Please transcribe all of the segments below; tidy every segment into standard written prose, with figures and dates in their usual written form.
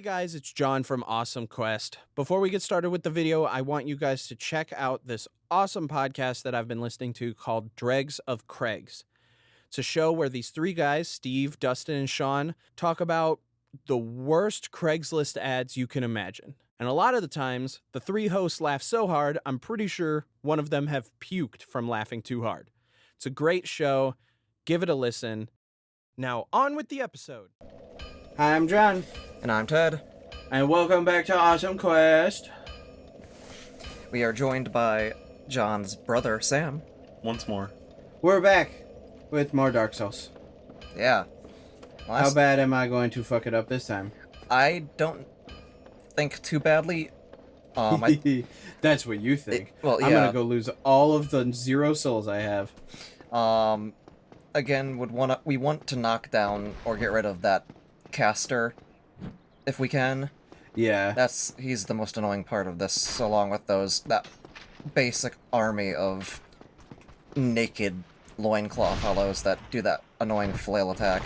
Hey guys, it's John from Awesome Quest. Before we get started with the video, I want you guys to check out this awesome podcast that I've been listening to called Dregs of Craigs. It's a show where these three guys, Steve, Dustin, and Sean, talk about the worst Craigslist ads you can imagine. And a lot of the times, the three hosts laugh so hard, I'm pretty sure one of them have puked from laughing too hard. It's a great show. Give it a listen. Now, on with the episode. Hi, I'm John. And I'm Ted. And welcome back to Awesome Quest. We are joined by John's brother, Sam. Once more. We're back with more Dark Souls. Yeah. How bad am I going to fuck it up this time? I don't think too badly. That's what you think. I'm gonna go lose all of the 0 souls I have. Again, we want to knock down or get rid of that caster, if we can. Yeah. He's the most annoying part of this, along with that basic army of naked loincloth hollows that do that annoying flail attack.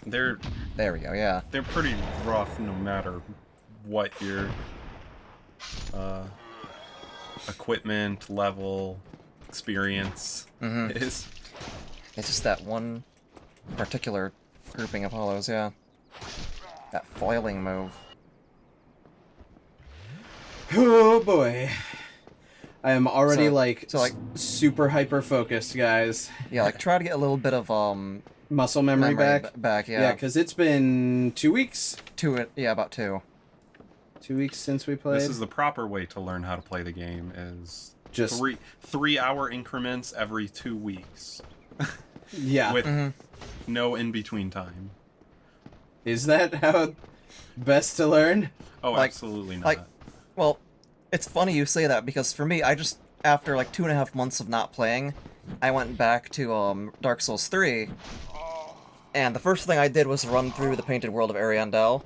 There we go, yeah. They're pretty rough no matter what your equipment, level, experience is. It's just that one particular grouping of hollows, yeah. That foiling move. Oh boy. I am already super hyper focused, guys. Yeah, try to get a little bit of muscle memory back. Yeah. Yeah, because it's been 2 weeks. About 2. 2 weeks since we played. This is the proper way to learn how to play the game, is just 3-hour increments every 2 weeks. Yeah. With no in-between time. Is that how best to learn? Oh, absolutely not. Well, it's funny you say that, because for me, after 2.5 months of not playing, I went back to Dark Souls 3, and the first thing I did was run through the Painted World of Ariandel.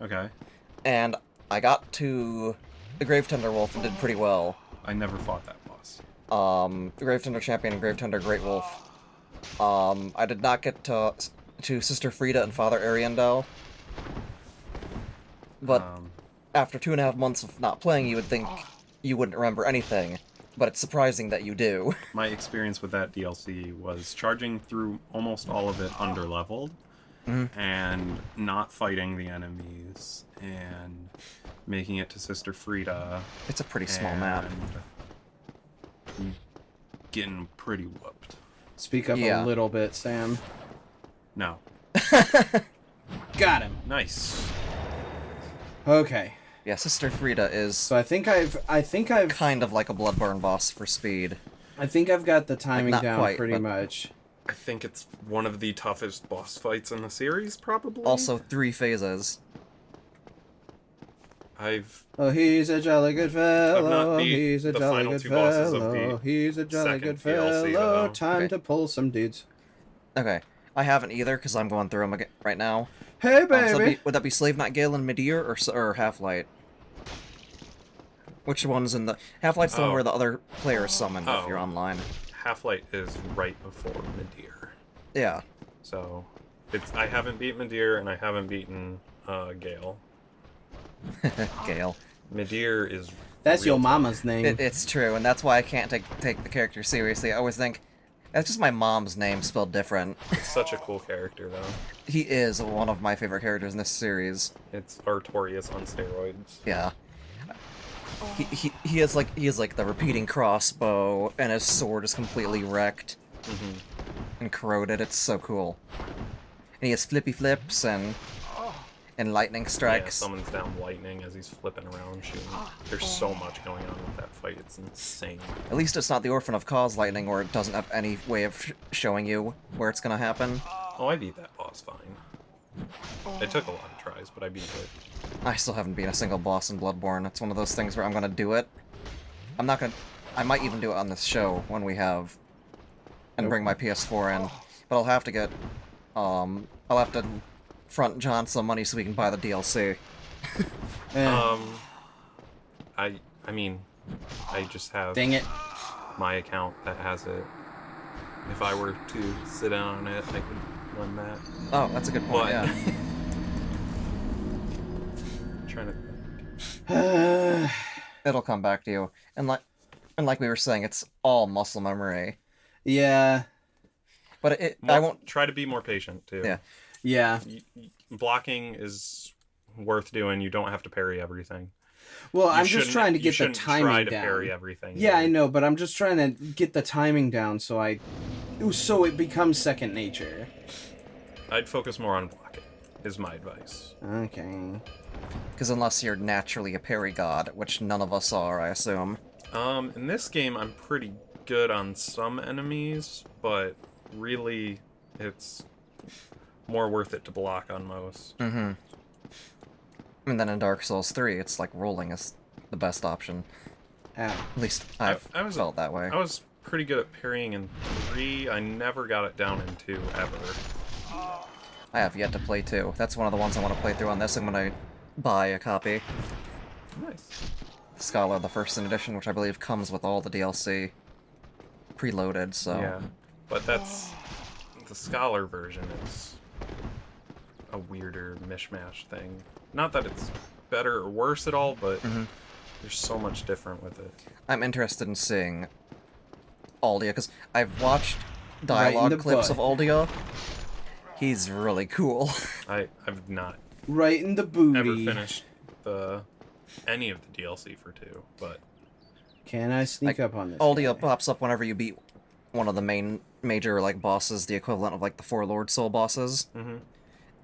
Okay. And I got to the Gravetender Wolf and did pretty well. I never fought that boss. The Gravetender Champion and Gravetender Great Wolf. I did not get to Sister Frida and Father Ariandel. But after 2.5 months of not playing, you would think you wouldn't remember anything. But it's surprising that you do. My experience with that DLC was charging through almost all of it underleveled, and not fighting the enemies, and making it to Sister Frida. It's a pretty small map. Getting pretty whooped. Speak up a little bit, Sam. No. Got him. Nice. Okay. Yeah, Sister Frida is... So I think I've kind of like a Bloodborne boss for speed. I think I've got the timing down quite, pretty much. I think it's one of the toughest boss fights in the series, probably. Also, 3 phases. Oh, he's a jolly good fellow. I've not beat He's a the jolly final good 2 bosses of fellow. the He's a jolly good second DLC, fellow. though. Time to pull some dudes. Okay. I haven't either, because I'm going through them right now. Hey, baby! So would that be Slave Knight Gale and Midir, or Half-Light? Which one's in the... Half-Light's the one where the other player is summoned if you're online. Half-Light is right before Midir. Yeah. So, I haven't beat Midir, and I haven't beaten Gale. Gale. Midir is... That's your mama's name. It's true, and that's why I can't take the character seriously. I always think, that's just my mom's name spelled different. It's such a cool character, though. He is one of my favorite characters in this series. It's Artorias on steroids. Yeah. He is like the repeating crossbow, and his sword is completely wrecked and corroded. It's so cool. And he has flippy flips and lightning strikes. Yeah, summons down lightning as he's flipping around shooting. There's so much going on with that fight. It's insane. At least it's not the Orphan of Cause lightning, where it doesn't have any way of showing you where it's gonna happen. Oh, I beat that boss fine. It took a lot of tries, but I beat it. I still haven't beaten a single boss in Bloodborne. It's one of those things where I'm gonna do it. I might even do it on this show when we have... and bring my PS4 in. But I'll have to get... I'll have to front John some money so we can buy the DLC. I mean, I just have Dang it. my account that has it. If I were to sit down on it, I could run that. Oh, that's a good point, But yeah. trying to think. It'll come back to you. And like we were saying, it's all muscle memory. Yeah. But I won't try to be more patient too. Yeah. Yeah. Blocking is worth doing. You don't have to parry everything. Well, I'm just trying to get the timing try to down. parry everything. Yeah, I know, but I'm just trying to get the timing down so it becomes second nature. I'd focus more on blocking, is my advice. Okay. Because unless you're naturally a parry god, which none of us are, I assume. In this game, I'm pretty good on some enemies, but really, it's more worth it to block on most. Mm-hmm. And then in Dark Souls 3, it's like rolling is the best option. Ow. At least I felt that way. I was pretty good at parrying in 3. I never got it down in 2, ever. I have yet to play 2. That's one of the ones I want to play through on this. I'm going to buy a copy. Nice. Scholar, the first edition, which I believe comes with all the DLC preloaded, so... Yeah, but that's... The Scholar version is a weirder mishmash thing. Not that it's better or worse at all, but there's so much different with it. I'm interested in seeing Aldia, because I've watched dialogue clips of Aldia. He's really cool. I've not Right in the booty. ever finished any of the DLC for 2, but... Can I sneak up on this Aldia guy? pops up whenever you beat one of the major, like, bosses, the equivalent of, like, the 4 Lord Soul bosses.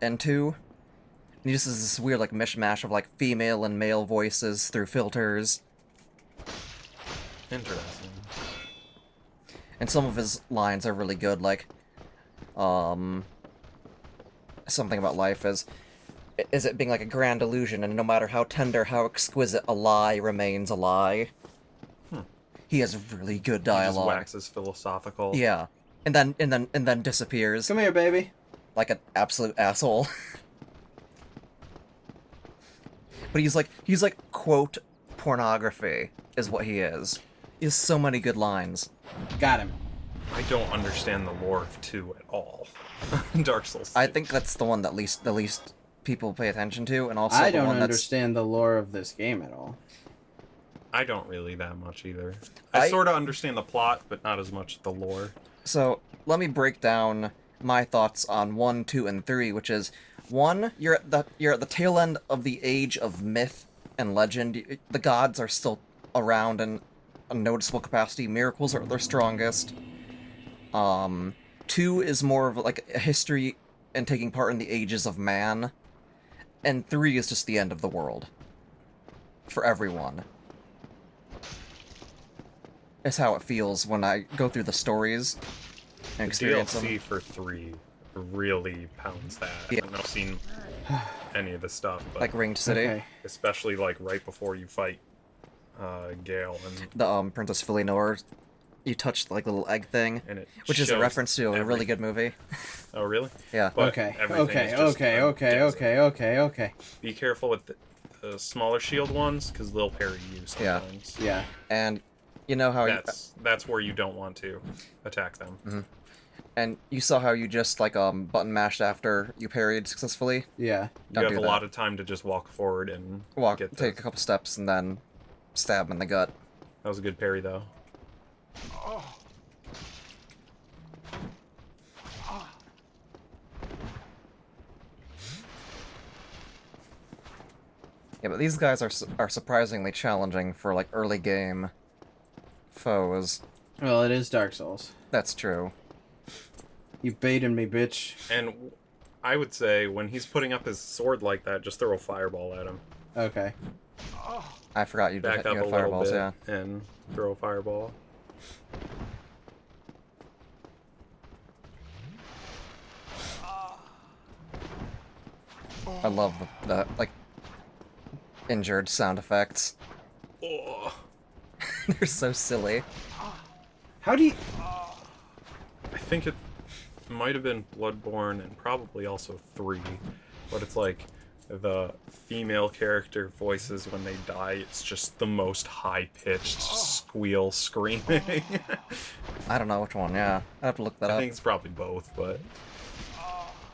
And 2. And he just has this weird, like, mishmash of, like, female and male voices through filters. Interesting. And some of his lines are really good, like, something about life is it being like a grand illusion, and no matter how tender, how exquisite, a lie remains a lie. He has really good dialogue. He just waxes philosophical. Yeah. And then disappears. Come here, baby. Like an absolute asshole. But he's like quote pornography is what he is. He has so many good lines. Got him. I don't understand the lore of 2 at all. Dark Souls 2. I think that's the one that the least people pay attention to, and also I the don't one that's... understand the lore of this game at all. I don't really that much either. I sort of understand the plot, but not as much the lore. So, let me break down my thoughts on 1, 2, and 3, which is 1, you're at the tail end of the age of myth and legend. The gods are still around in a noticeable capacity. Miracles are their strongest. 2 is more of like a history and taking part in the ages of man. And 3 is just the end of the world. For everyone. It's how it feels when I go through the stories and experience the DLC them. for 3 really pounds that. Yeah. I haven't seen any of the stuff, but Like Ringed City. Okay. especially like right before you fight Gale and The Princess Felinor, you touched like the little egg thing, and it which is a shows reference to a really everything. good movie. Oh, really? Yeah. But Okay. everything is Okay. just Okay. a Okay. desert. Okay. Be careful with the smaller shield ones, because they'll parry you Yeah. sometimes. Yeah. And you know how That's where you don't want to attack them. and you saw how you just like button mashed after you parried successfully. Yeah. You Don't have do a that. lot of time to just walk forward and get Take a couple steps, and then stab him in the gut. That was a good parry, though. Yeah, but these guys are surprisingly challenging for like early game foes. Well, it is Dark Souls. That's true. You baited me, bitch. And I would say when he's putting up his sword like that, just throw a fireball at him. Okay. I forgot you Back did up you a had little fireballs, bit yeah. and throw a fireball. I love the like injured sound effects. Oh. They're so silly. How do you... I think it might have been Bloodborne and probably also 3, but it's like the female character voices when they die, it's just the most high-pitched squeal screaming. I don't know which one, yeah. I have to look that I up. think it's probably both, but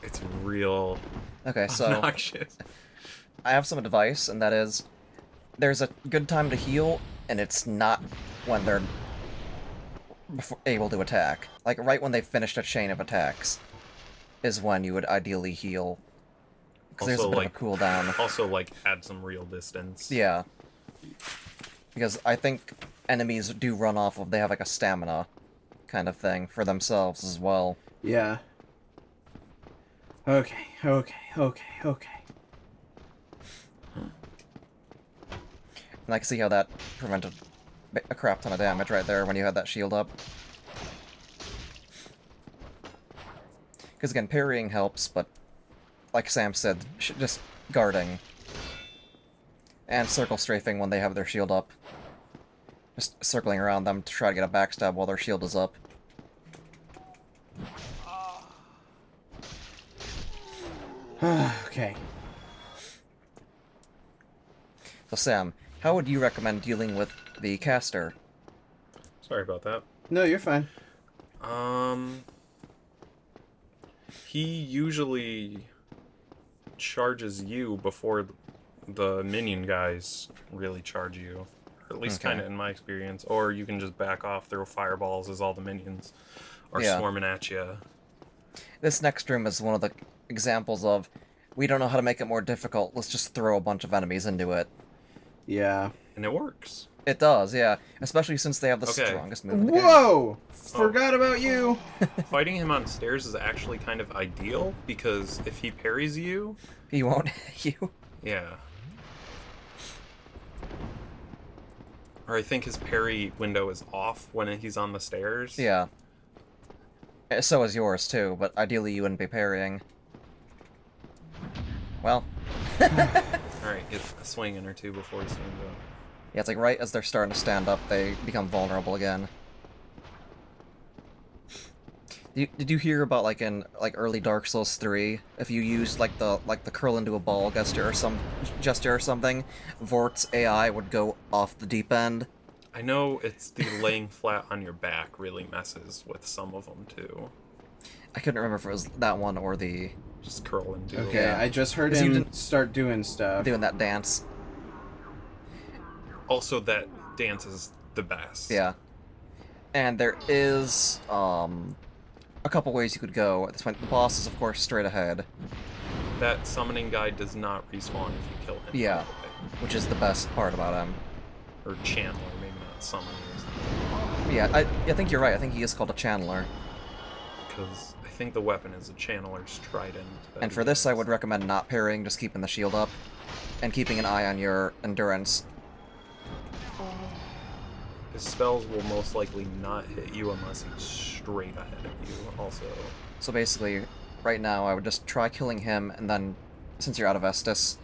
it's real Okay, so obnoxious. I have some advice, and that is, there's a good time to heal, and it's not when they're able to attack. Like, right when they've finished a chain of attacks is when you would ideally heal. Because there's a bit of a cooldown. Also, like, add some real distance. Yeah. Because I think enemies do run off of, they have like a stamina kind of thing for themselves as well. Yeah. Okay. And I can see how that prevented a crap ton of damage right there when you had that shield up. Because again, parrying helps, but like Sam said, just guarding. And circle strafing when they have their shield up. Just circling around them to try to get a backstab while their shield is up. Okay. So Sam, how would you recommend dealing with the caster? Sorry about that. No, you're fine. He usually charges you before the minion guys really charge you. Or at least Okay. kind of in my experience. Or you can just back off, throw fireballs as all the minions are Yeah. swarming at you. This next room is one of the examples of, we don't know how to make it more difficult, let's just throw a bunch of enemies into it. Yeah. And it works. It does, yeah. Especially since they have the Okay. strongest move in the game. Whoa! Forgot about you. Fighting him on stairs is actually kind of ideal, because if he parries you, He won't hit you. yeah. Or I think his parry window is off when he's on the stairs. Yeah. So is yours, too, but ideally you wouldn't be parrying. Well. Alright, get a swing in or two before he stands up. Yeah, it's like right as they're starting to stand up, they become vulnerable again. Did you hear about, like, in early Dark Souls 3, if you used like the curl into a ball gesture or something, Vort's AI would go off the deep end? I know it's the laying flat on your back really messes with some of them too. I couldn't remember if it was that one or the Just curl and do it. Okay, Yeah. I just heard 'Cause you him didn't- start doing stuff. doing that dance. Also, that dance is the best. Yeah. And there is a couple ways you could go at this point. The boss is of course straight ahead, That summoning guy does not respawn if you kill him. Yeah. by the way. which is the best part about him. Or Chandler, maybe not summoning. Yeah, I think you're right. I think he is called a channeler. Because I think the weapon is a channeler's trident. that And he for this, I has. would recommend not parrying, just keeping the shield up, and keeping an eye on your endurance. His spells will most likely not hit you unless he's straight ahead of you, also. So basically, right now, I would just try killing him, and then, since you're out of Estus,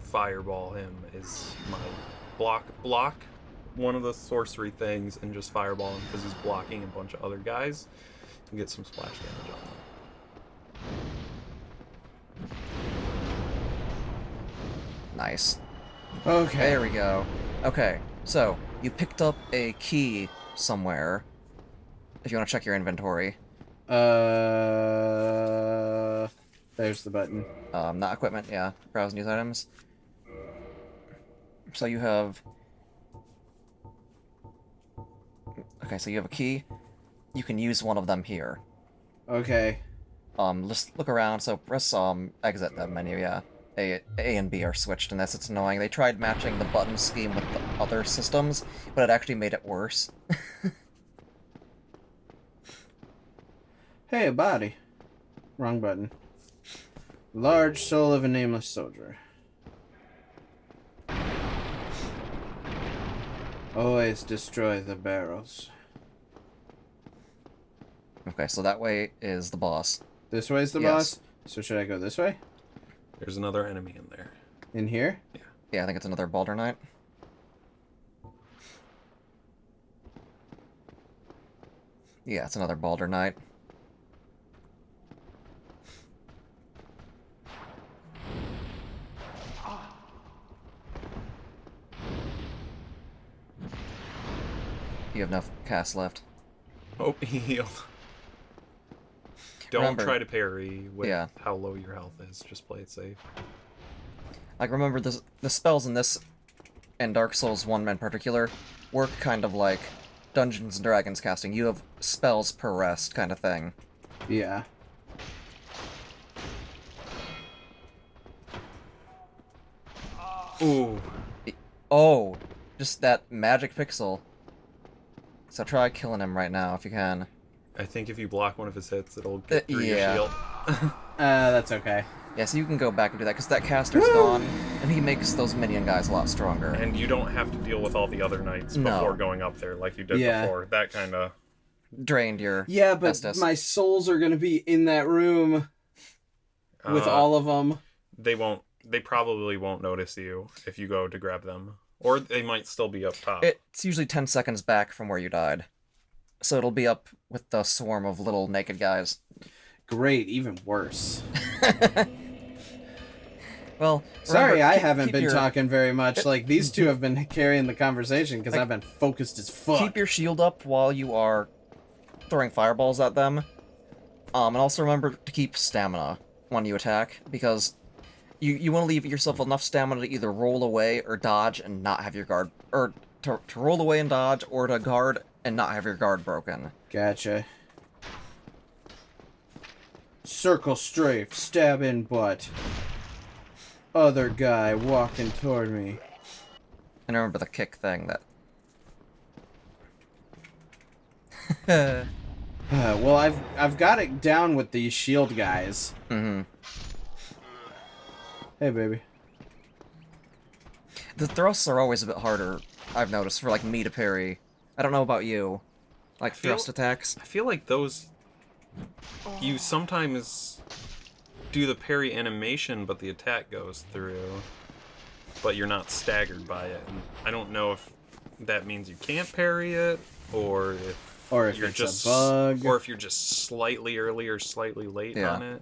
Fireball him is my block one of the sorcery things and just fireball him because he's blocking a bunch of other guys and get some splash damage on them. nice. Okay. There we go. Okay, so, you picked up a key somewhere, if you want to check your inventory. There's the button. Not equipment, yeah. Browse news items. So you have... Okay, so you have a key. You can use one of them here. Okay. Just look around, so press, exit that menu, yeah. A and B are switched in this, it's annoying. They tried matching the button scheme with the other systems, but it actually made it worse. Hey, a body. Wrong button. Large soul of a nameless soldier. Always destroy the barrels. Okay, so that way is the boss. This way is the Yes. boss? So should I go this way? There's another enemy in there. In here? Yeah, I think it's another Baldur Knight. Yeah, it's another Baldur Knight. You have enough cast left. Oh, he healed. Don't Remember- try to parry with Yeah. how low your health is. Just play it safe. Like, remember, the spells in this, and Dark Souls 1 in particular, work kind of like Dungeons and Dragons casting. You have spells per rest kind of thing. Yeah. Ooh. Oh, just that magic pixel. So try killing him right now if you can. I think if you block one of his hits, it'll get through your yeah. shield. That's okay. Yeah, so you can go back and do that, because that caster's gone, and he makes those minion guys a lot stronger. And you don't have to deal with all the other knights before going up there like you did before. That kind of... Drained your Yeah, but Estus. my souls are going to be in that room with all of them. They probably won't notice you if you go to grab them. Or they might still be up top. It's usually 10 seconds back from where you died. So it'll be up with the swarm of little naked guys. Great, even worse. Well, sorry, remember, I haven't been your, talking very much. Like, these two have been carrying the conversation because I've been focused as fuck. Keep your shield up while you are throwing fireballs at them. And also remember to keep stamina when you attack, because you want to leave yourself enough stamina to either roll away or dodge and not have your guard... Or to roll away and dodge, or to guard and not have your guard broken. Gotcha. Circle strafe, stab in butt. Other guy walking toward me. And remember the kick thing that... Well, I've got it down with these shield guys. Mm-hmm. Hey, baby. The thrusts are always a bit harder, I've noticed, for, like, me to parry. I don't know about you. Like, thrust attacks? I feel like those... You sometimes do the parry animation, but the attack goes through. But you're not staggered by it. And I don't know if that means you can't parry it, or if you're it's just a bug. or if you're just slightly early or slightly late on it.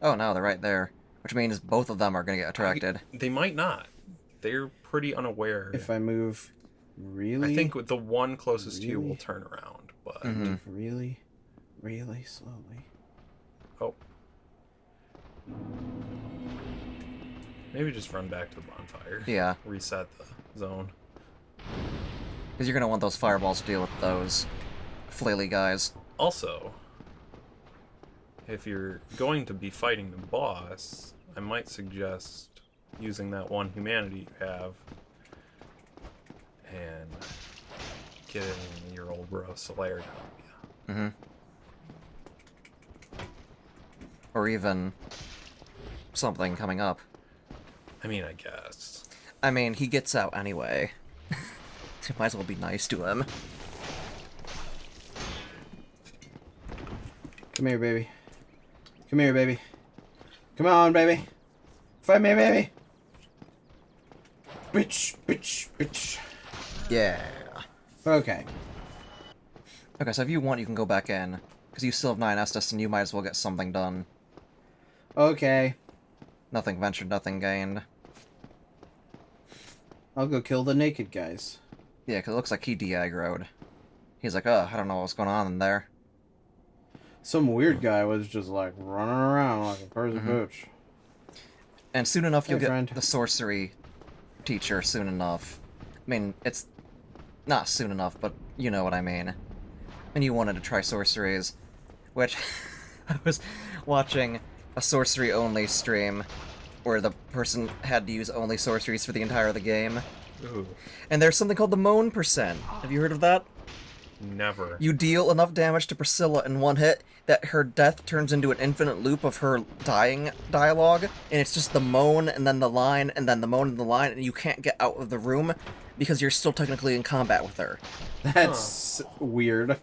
Oh, no, they're right there. Which means both of them are going to get attracted. They might not. They're pretty unaware. If I move really... I think the one closest to you will turn around, but... Move really, really slowly. Oh. Maybe just run back to the bonfire. Yeah. Reset the zone. Because you're going to want those fireballs to deal with those flaily guys. Also, if you're going to be fighting the boss, I might suggest using that one humanity you have and getting your old bro Solaire to help you. Mm-hmm. Or even something coming up. I mean, I guess. I mean, he gets out anyway. So might as well be nice to him. Come here, baby. Come here, baby. Come on, baby. Fight me, baby. Bitch, bitch, bitch. Yeah. Okay. Okay, so if you want, you can go back in. Because you still have 9 Estus, and you might as well get something done. Okay. Nothing ventured, nothing gained. I'll go kill the naked guys. Yeah, because it looks like he de-aggroed. He's like, I don't know what's going on in there. Some weird guy was just like running around like a crazy bitch. And soon enough, you'll friend. get the sorcery teacher soon enough. I mean, it's not soon enough, but you know what I mean. And you wanted to try sorceries, which I was watching a sorcery-only stream where the person had to use only sorceries for the entire of the game. Ooh. And there's something called the Moan percent. Have you heard of that? Never. You deal enough damage to Priscilla in one hit that her death turns into an infinite loop of her dying dialogue, and it's just the moan, and then the line, and then the moan and the line, and you can't get out of the room because you're still technically in combat with her. That's weird.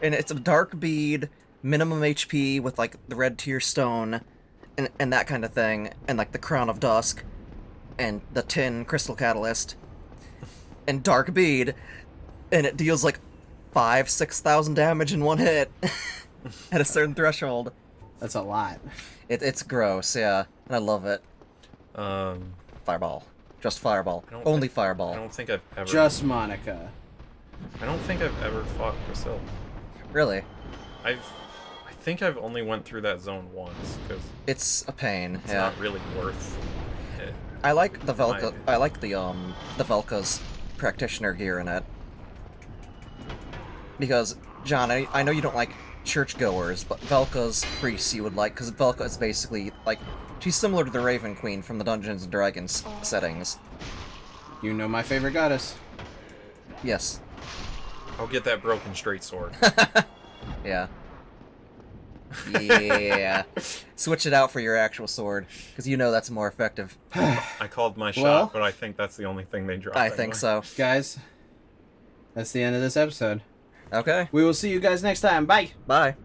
And it's a dark bead, minimum HP with, like, the red tear stone, and that kind of thing, and, like, the Crown of Dusk, and the tin crystal catalyst, and dark bead, and it deals, like, 5,000-6,000 damage in one hit at a certain threshold. That's a lot. It's gross, yeah, and I love it. Fireball. Just fireball. Only fireball. I don't think I've ever... Just Monica. I don't think I've ever fought Priscilla. Really? I think I've only went through that zone once, because It's a pain, it's yeah. not really worth it. I like the Velka. My- I like the Velka's practitioner gear in it. Because, John, I know you don't like churchgoers, but Velka's priests you would like, because Velka is basically, like, she's similar to the Raven Queen from the Dungeons & Dragons settings. You know my favorite goddess. Yes. I'll get that broken straight sword. Yeah. Yeah. Switch it out for your actual sword, because you know that's more effective. I called my shot, Well, but I think that's the only thing they dropped. I think so. Guys, that's the end of this episode. Okay. We will see you guys next time. Bye. Bye.